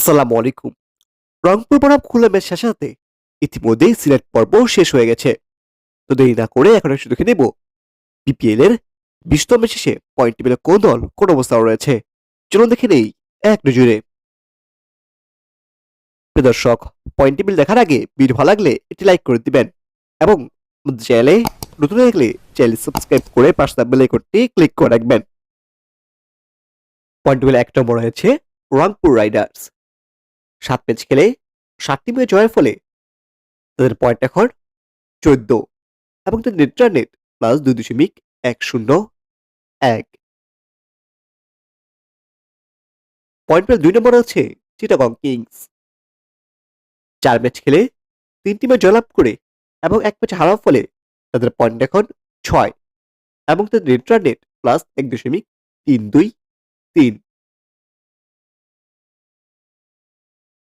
আসসালামু আলাইকুম। রংপুর বনাম খুলনা ম্যাচ শেষ হতে ইতিমধ্যেই সিলেট পর্ব শেষ হয়ে গেছে। তো দেরি না করে এখন একটু দেখে নেব বিপিএল এর 20তম ম্যাচ শেষে পয়েন্ট টেবিলে কোন দল কোন অবস্থায় রয়েছে। চলুন দেখে নেই এক নজরে। প্রিয় দর্শক, পয়েন্ট টেবিল দেখার আগে ভিডিও ভালো লাগলে এটি লাইক করে দিবেন এবং চ্যানেলে নতুন হয়ে গেলে চ্যানেল সাবস্ক্রাইব করে পাশে থাকা বেল আইকনটি ক্লিক করে রাখবেন। পয়েন্ট টেবিলে 1 নম্বরে রয়েছে রংপুর রাইডার্স। 7 ম্যাচ খেলে 7টি ম্যাচ জয়ের ফলে তাদের পয়েন্ট এখন 14 এবং তাদের নেট রান রেট +2.101। পয়েন্ট পেয়ে 2 নম্বরে আছে চিটাগং কিংস। 4 ম্যাচ খেলে 3টি ম্যাচ জয়লাভ করে এবং 1 ম্যাচ হারার ফলে তাদের পয়েন্ট এখন 6 এবং তাদের net run rate +1.323।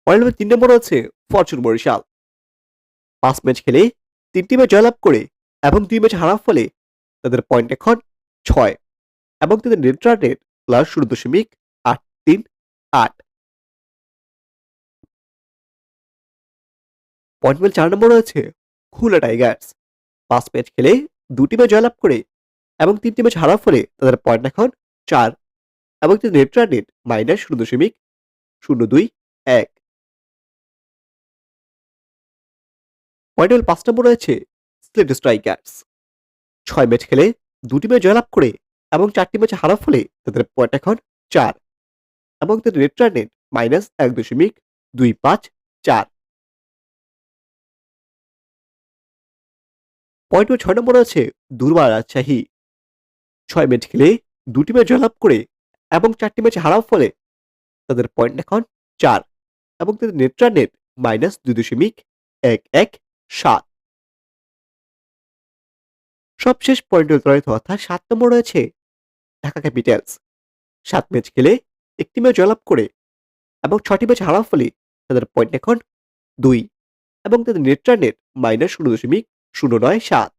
Point number 3 নম্বরে আছে ফরচুন বরিশাল। 5 ম্যাচ খেলে 3টি ম্যাচ জয়লাভ করে এবং 2 ম্যাচ হারার ফলে তাদের পয়েন্ট এখন 6 এবং তাদের net run rate +0.838। Point table 4 নম্বরে রয়েছে খুলনা টাইগার্স। 5 ম্যাচ খেলে 2টি ম্যাচ জয়লাভ করে এবং 3টি ম্যাচ হারার ফলে তাদের পয়েন্ট এখন 4 এবং তাদের net run rate -0.021। Point table 5 নম্বরে রয়েছে সিলেট স্ট্রাইকার্স। 6 ম্যাচ খেলে 2টি ম্যাচ জয়লাভ করে এবং 4টি ম্যাচ হারার ফলে তাদের পয়েন্ট এখন 4 এবং তাদের net run rate -1.254। Point table 6 নম্বরে আছে দুর্বার রাজশাহী। 6 ম্যাচ খেলে 2টি ম্যাচ জয়লাভ করে এবং 4টি ম্যাচ হারার ফলে তাদের পয়েন্ট এখন 4 এবং তাদের নেট রান রেট -2.117। সবশেষ পয়েন্ট উত্তরায়িত অর্থাৎ 7 নম্বর রয়েছে ঢাকা ক্যাপিটালস। 7 ম্যাচ খেলে 1টি ম্যাচ জয়লাভ করে এবং 6টি ম্যাচ হারার ফলে তাদের পয়েন্ট এখন 2 এবং তাদের নেট রান রেট -0.097।